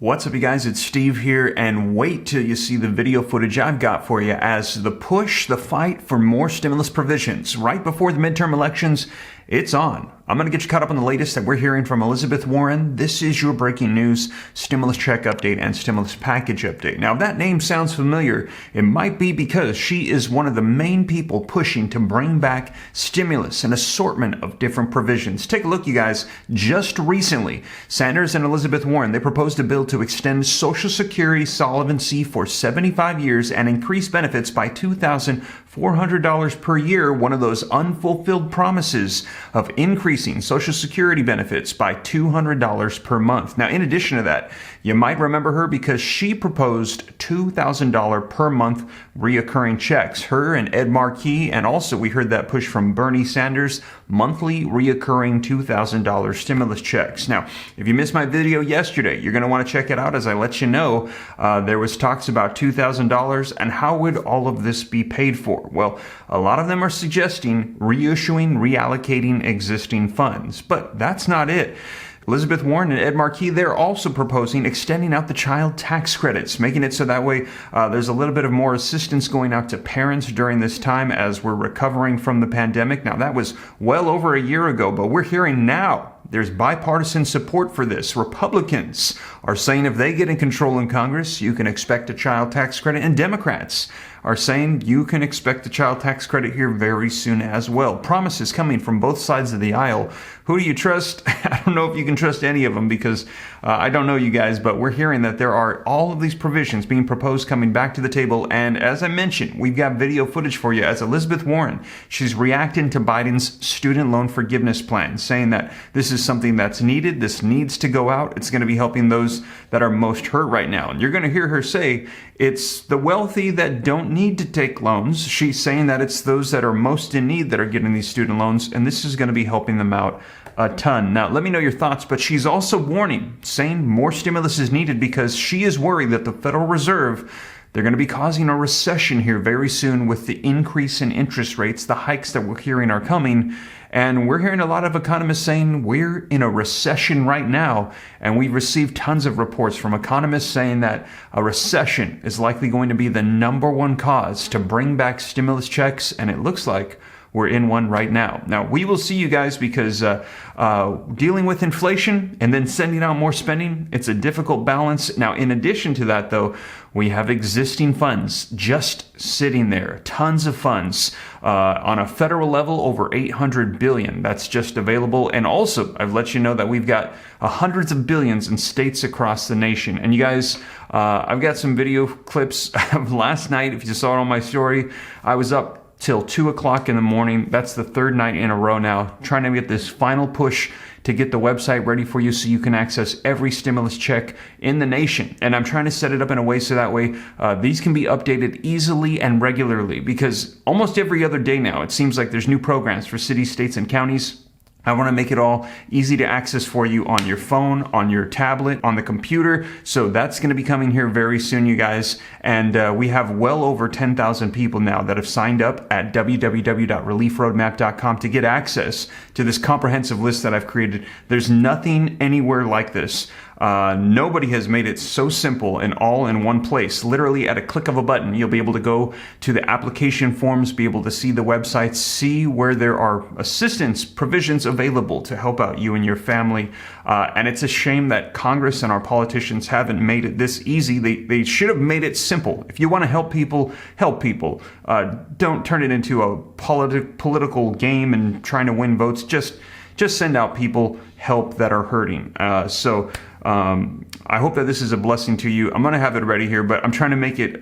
What's up, you guys? It's Steve here, and wait till you see the video footage I've got for you as the push, the fight for more stimulus provisions right before the midterm elections, it's on. I'm going to get you caught up on the latest that we're hearing from Elizabeth Warren. This is your breaking news, stimulus check update and stimulus package update. Now, if that name sounds familiar, it might be because she is one of the main people pushing to bring back stimulus, an assortment of different provisions. Take a look, you guys. Just recently, Sanders and Elizabeth Warren, they proposed a bill to extend Social Security solvency for 75 years and increase benefits by $2,400 per year, one of those unfulfilled promises of increasing Social Security benefits by $200 per month. Now, in addition to that, you might remember her because she proposed $2,000 per month reoccurring checks. Her and Ed Markey, and also we heard that push from Bernie Sanders, monthly reoccurring $2,000 stimulus checks. Now, if you missed my video yesterday, you're going to want to check it out as I let you know there was talks about $2,000 and how would all of this be paid for? Well, a lot of them are suggesting reissuing, reallocating existing funds, but that's not it. Elizabeth Warren and Ed Markey, they're also proposing extending out the child tax credits, making it so that way there's a little bit of more assistance going out to parents during this time as we're recovering from the pandemic. Now, that was well over a year ago, but we're hearing now there's bipartisan support for this. Republicans are saying if they get in control in Congress, you can expect a child tax credit, and Democrats are saying you can expect a child tax credit here very soon as well. Promises coming from both sides of the aisle. Who do you trust? I don't know if you can trust any of them because I don't know you guys, but we're hearing that there are all of these provisions being proposed coming back to the table. And as I mentioned, we've got video footage for you as Elizabeth Warren, she's reacting to Biden's student loan forgiveness plan, saying that this is something that's needed. This needs to go out. It's going to be helping those that are most hurt right now. And you're going to hear her say it's the wealthy that don't need to take loans. She's saying that it's those that are most in need that are getting these student loans, and this is going to be helping them out a ton. Now, let me know your thoughts, but she's also warning, saying more stimulus is needed because she is worried that the Federal Reserve, they're going to be causing a recession here very soon with the increase in interest rates, the hikes that we're hearing are coming. And we're hearing a lot of economists saying we're in a recession right now. And we've received tons of reports from economists saying that a recession is likely going to be the number one cause to bring back stimulus checks. And it looks like we're in one right now. Now, we will see you guys because dealing with inflation and then sending out more spending, it's a difficult balance. Now, in addition to that, though, we have existing funds just sitting there, tons of funds on a federal level, over $800 billion. That's just available. And also, I've let you know that we've got hundreds of billions in states across the nation. And you guys, I've got some video clips of last night. If you saw it on my story, I was up till 2 o'clock in the morning. That's the third night in a row now, trying to get this final push to get the website ready for you so you can access every stimulus check in the nation. And I'm trying to set it up in a way so that way these can be updated easily and regularly, because almost every other day now, it seems like there's new programs for cities, states, and counties. I want to make it all easy to access for you on your phone, on your tablet, on the computer. So that's going to be coming here very soon, you guys. And we have well over 10,000 people now that have signed up at www.reliefroadmap.com to get access to this comprehensive list that I've created. There's nothing anywhere like this. Nobody has made it so simple and all in one place. Literally at a click of a button, you'll be able to go to the application forms, be able to see the websites, see where there are assistance provisions available to help out you and your family. And it's a shame that Congress and our politicians haven't made it this easy. They should have made it simple. If you want to help people, help people. Don't turn it into a political game and trying to win votes. Just send out people help that are hurting. I hope that this is a blessing to you. I'm going to have it ready here, but I'm trying to make it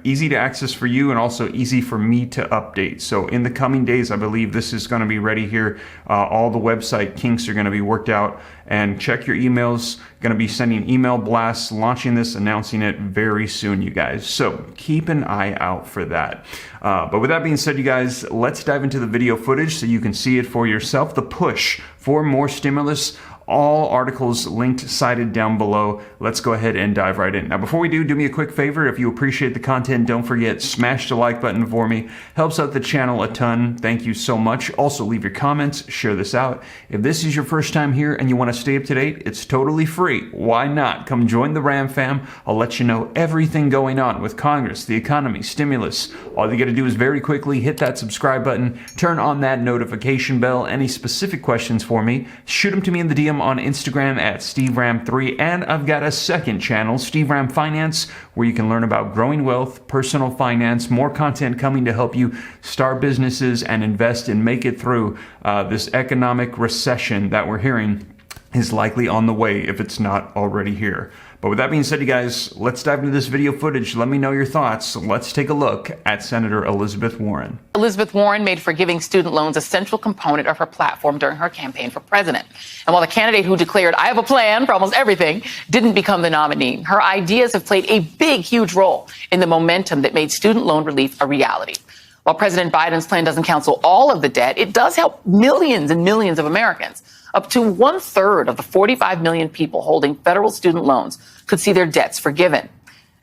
easy to access for you and also easy for me to update. So in the coming days, I believe this is going to be ready here. All the website kinks are going to be worked out, and check your emails. Going to be sending email blasts, launching this, announcing it very soon, you guys. So keep an eye out for that. But with that being said, you guys, let's dive into the video footage so you can see it for yourself. The push for more stimulus All articles linked, cited down below. Let's go ahead and dive right in. Now, before we do me a quick favor. If you appreciate the content, don't forget, smash the like button for me. Helps out the channel a ton. Thank you so much. Also, leave your comments, share this out. If this is your first time here and you want to stay up to date, it's totally free. Why not? Come join the Ram fam. I'll let you know everything going on with Congress, the economy, stimulus. All you got to do is very quickly hit that subscribe button, turn on that notification bell. Any specific questions for me, shoot them to me in the DM on Instagram at SteveRam3. And I've got a second channel, Steve Ram Finance, where you can learn about growing wealth, personal finance, more content coming to help you start businesses and invest and make it through this economic recession that we're hearing is likely on the way if it's not already here. But with that being said, you guys, let's dive into this video footage. Let me know your thoughts. Let's take a look at Senator Elizabeth Warren. Elizabeth Warren made forgiving student loans a central component of her platform during her campaign for president. And while the candidate who declared, "I have a plan for almost everything," didn't become the nominee, her ideas have played a huge role in the momentum that made student loan relief a reality. While President Biden's plan doesn't cancel all of the debt, it does help millions and millions of Americans. Up to 1/3 of the 45 million people holding federal student loans could see their debts forgiven.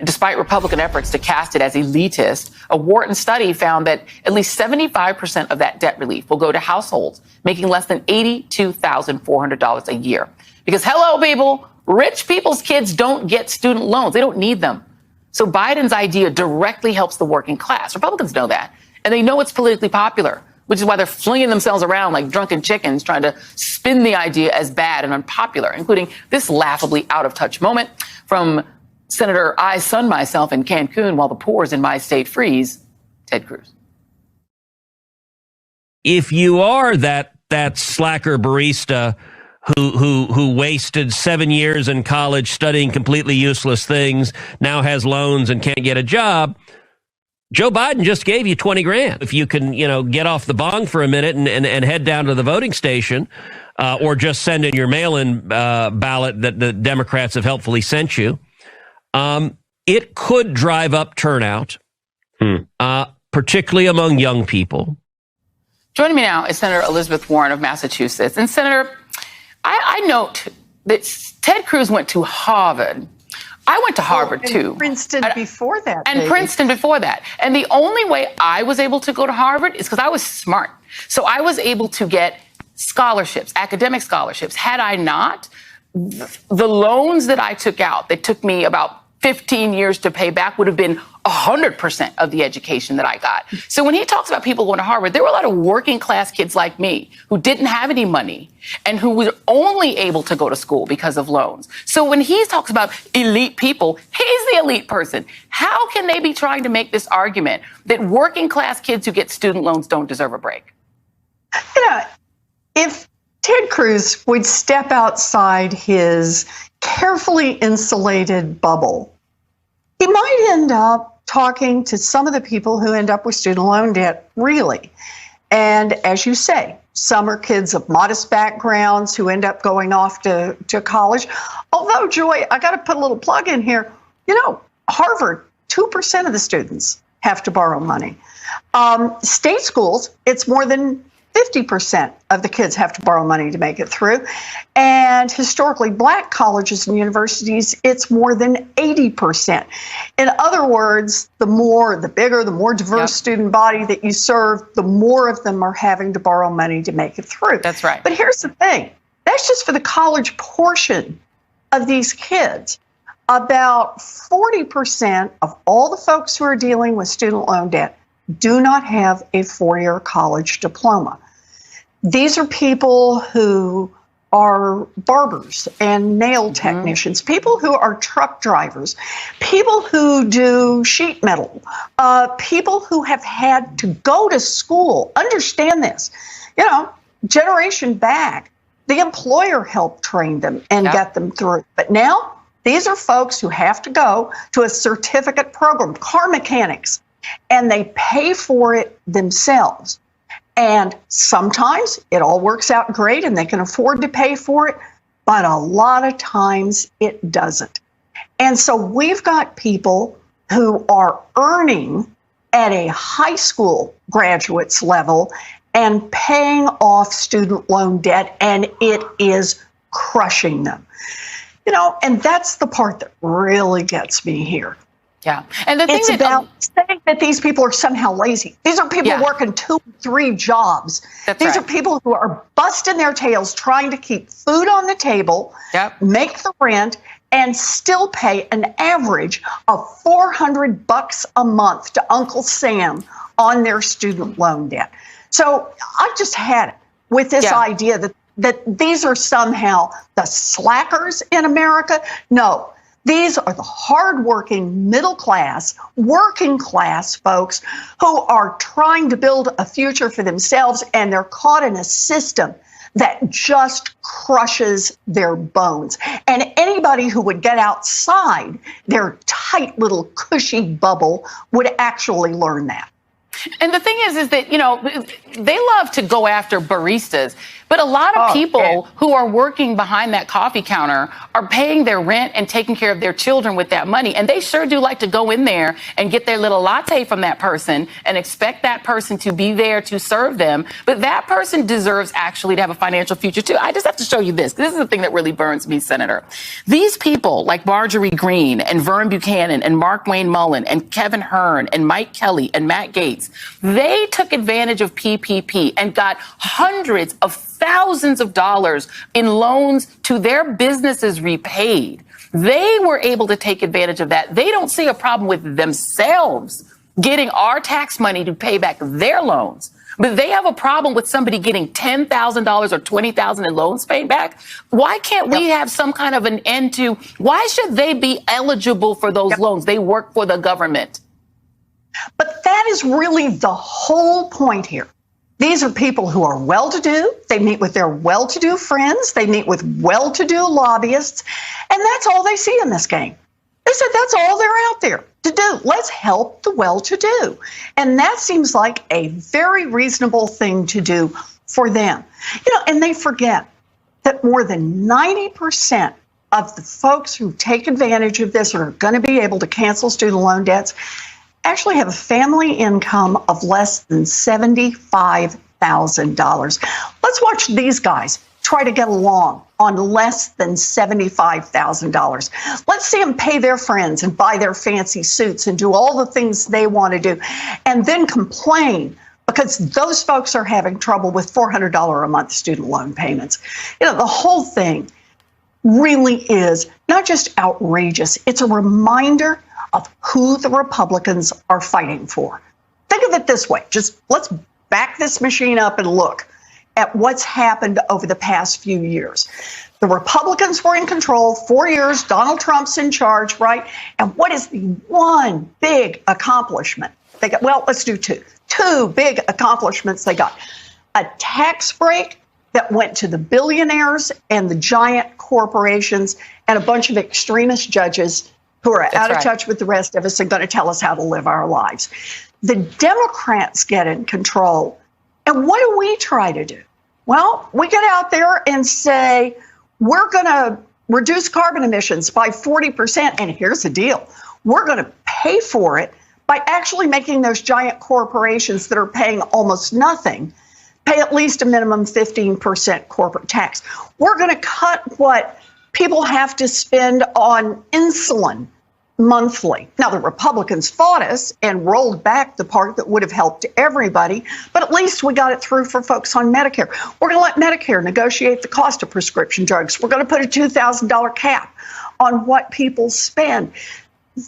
And despite Republican efforts to cast it as elitist, a Wharton study found that at least 75% of that debt relief will go to households making less than $82,400 a year. Because, hello, people, rich people's kids don't get student loans. They don't need them. So Biden's idea directly helps the working class. Republicans know that, and they know it's politically popular, which is why they're flinging themselves around like drunken chickens, trying to spin the idea as bad and unpopular, including this laughably out-of-touch moment from Senator I sun myself in Cancun while the pores in my state freeze, Ted Cruz. If you are that slacker barista who wasted 7 years in college studying completely useless things, now has loans and can't get a job, Joe Biden just gave you 20 grand. If you can, get off the bong for a minute and head down to the voting station, or just send in your mail-in ballot that the Democrats have helpfully sent you, it could drive up turnout, particularly among young people. Joining me now is Senator Elizabeth Warren of Massachusetts. And Senator, I note that Ted Cruz went to Harvard. I went to Harvard, too. Princeton before that. And baby. Princeton before that. And the only way I was able to go to Harvard is because I was smart. So I was able to get scholarships, academic scholarships. Had I not, the loans that I took out that took me about 15 years to pay back would have been 100% of the education that I got. So when he talks about people going to Harvard, there were a lot of working class kids like me who didn't have any money and who were only able to go to school because of loans. So when he talks about elite people, he's the elite person. How can they be trying to make this argument that working class kids who get student loans don't deserve a break? If Ted Cruz would step outside his carefully insulated bubble, he might end up talking to some of the people who end up with student loan debt, really. And as you say, some are kids of modest backgrounds who end up going off to college. Although, Joy, I got to put a little plug in here. Harvard, 2% of the students have to borrow money. State schools, it's more than 50% of the kids have to borrow money to make it through. And historically, black colleges and universities, it's more than 80%. In other words, the bigger, the more diverse student body that you serve, the more of them are having to borrow money to make it through. That's right. But here's the thing. That's just for the college portion of these kids. About 40% of all the folks who are dealing with student loan debt do not have a four-year college diploma. These are people who are barbers and nail technicians, people who are truck drivers, people who do sheet metal, people who have had to go to school. Understand this. Generation back, the employer helped train them and get them through. But now, these are folks who have to go to a certificate program, car mechanics, and they pay for it themselves. And sometimes it all works out great and they can afford to pay for it, but a lot of times it doesn't. And so we've got people who are earning at a high school graduate's level and paying off student loan debt, and it is crushing them. And that's the part that really gets me here. Yeah. And the thing it's about saying that these people are somehow lazy. These are people working 2, 3 jobs. These are people who are busting their tails trying to keep food on the table, make the rent, and still pay an average of $400 a month to Uncle Sam on their student loan debt. So I've just had it with this idea that these are somehow the slackers in America. No. These are the hardworking, middle class, working class folks who are trying to build a future for themselves, and they're caught in a system that just crushes their bones. And anybody who would get outside their tight little cushy bubble would actually learn that. And the thing is that, they love to go after baristas, but a lot of people who are working behind that coffee counter are paying their rent and taking care of their children with that money. And they sure do like to go in there and get their little latte from that person and expect that person to be there to serve them. But that person deserves actually to have a financial future, too. I just have to show you this. This is the thing that really burns me, Senator. These people like Marjorie Greene and Vern Buchanan and Mark Wayne Mullen and Kevin Hearn and Mike Kelly and Matt Gaetz, they took advantage of PPP and got hundreds of thousands of dollars in loans to their businesses repaid. They were able to take advantage of that. They don't see a problem with themselves getting our tax money to pay back their loans. But they have a problem with somebody getting $10,000 or $20,000 in loans paid back. Why can't we have some kind of an end to, why should they be eligible for those loans? They work for the government. But that is really the whole point here. These are people who are well-to-do. They meet with their well-to-do friends. They meet with well-to-do lobbyists. And that's all they see in this game. They said that's all they're out there to do. Let's help the well-to-do. And that seems like a very reasonable thing to do for them. And they forget that more than 90% of the folks who take advantage of this or are going to be able to cancel student loan debts actually have a family income of less than $75,000. Let's watch these guys try to get along on less than $75,000. Let's see them pay their friends and buy their fancy suits and do all the things they want to do, and then complain because those folks are having trouble with $400 a month student loan payments. The whole thing really is not just outrageous, it's a reminder of who the Republicans are fighting for. Think of it this way. Just let's back this machine up and look at what's happened over the past few years. The Republicans were in control 4 years. Donald Trump's in charge, right? And what is the one big accomplishment they got? Well, let's do two. Two big accomplishments they got. A tax break that went to the billionaires and the giant corporations and a bunch of extremist judges who are out of touch with the rest of us and going to tell us how to live our lives. The Democrats get in control. And what do we try to do? Well, we get out there and say, we're going to reduce carbon emissions by 40%. And here's the deal. We're going to pay for it by actually making those giant corporations that are paying almost nothing pay at least a minimum 15% corporate tax. We're going to cut what people have to spend on insulin monthly. Now, the Republicans fought us and rolled back the part that would have helped everybody, but at least we got it through for folks on Medicare. We're going to let Medicare negotiate the cost of prescription drugs. We're going to put a $2,000 cap on what people spend.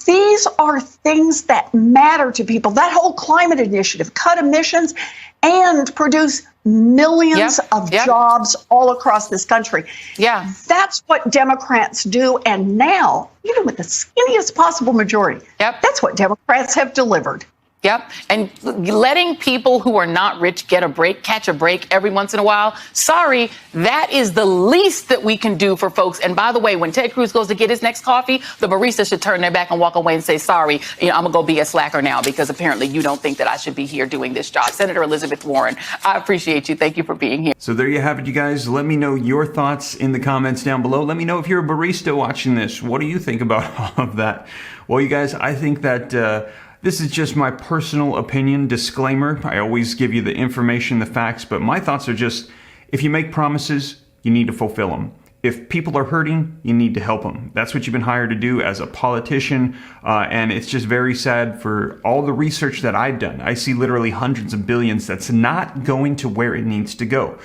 These are things that matter to people. That whole climate initiative, cut emissions and produce millions of jobs all across this country. Yeah. That's what Democrats do. And now, even with the skinniest possible majority, that's what Democrats have delivered. Yep. And letting people who are not rich get a break, catch a break every once in a while. Sorry, that is the least that we can do for folks. And by the way, when Ted Cruz goes to get his next coffee, the barista should turn their back and walk away and say, sorry, I'm going to go be a slacker now because apparently you don't think that I should be here doing this job. Senator Elizabeth Warren, I appreciate you. Thank you for being here. So there you have it, you guys. Let me know your thoughts in the comments down below. Let me know if you're a barista watching this. What do you think about all of that? Well, you guys, I think that this is just my personal opinion, disclaimer. I always give you the information, the facts, but my thoughts are just, if you make promises, you need to fulfill them. if people are hurting, you need to help them. That's what you've been hired to do as a politician. And it's just very sad for all the research that I've done. I see literally hundreds of billions that's not going to where it needs to go.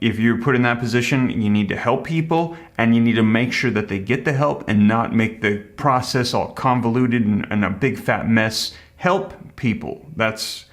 If you're put in that position, you need to help people, and you need to make sure that they get the help and not make the process all convoluted and a big fat mess. Help people. That's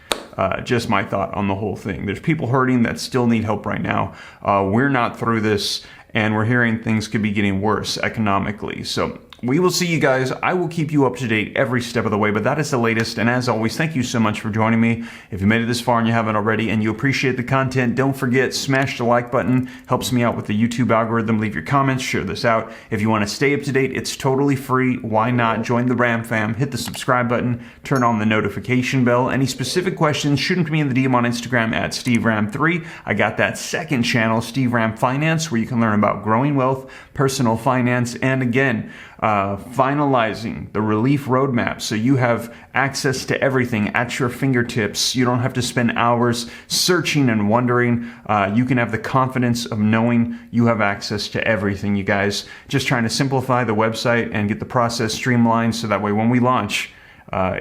just my thought on the whole thing. There's people hurting that still need help right now. We're not through this, and we're hearing things could be getting worse economically. So we will see you guys. I will keep you up to date every step of the way, but that is the latest. And as always, thank you so much for joining me. If you made it this far and you haven't already and you appreciate the content, don't forget, smash the like button. Helps me out with the YouTube algorithm. Leave your comments, share this out. If you want to stay up to date, it's totally free. Why not? Join the Ram fam, hit the subscribe button, turn on the notification bell. Any specific questions, shoot them to me in the DM on Instagram at SteveRam3. I got that second channel, Steve Ram Finance, where you can learn about growing wealth, personal finance, and again, finalizing the relief roadmap so you have access to everything at your fingertips. You don't have to spend hours searching and wondering. You can have the confidence of knowing you have access to everything, you guys. Just trying to simplify the website and get the process streamlined so that way when we launch,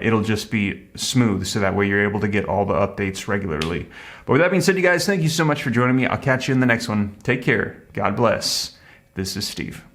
it'll just be smooth, so that way you're able to get all the updates regularly. But with that being said, you guys, thank you so much for joining me. I'll catch you in the next one. Take care. God bless. This is Steve.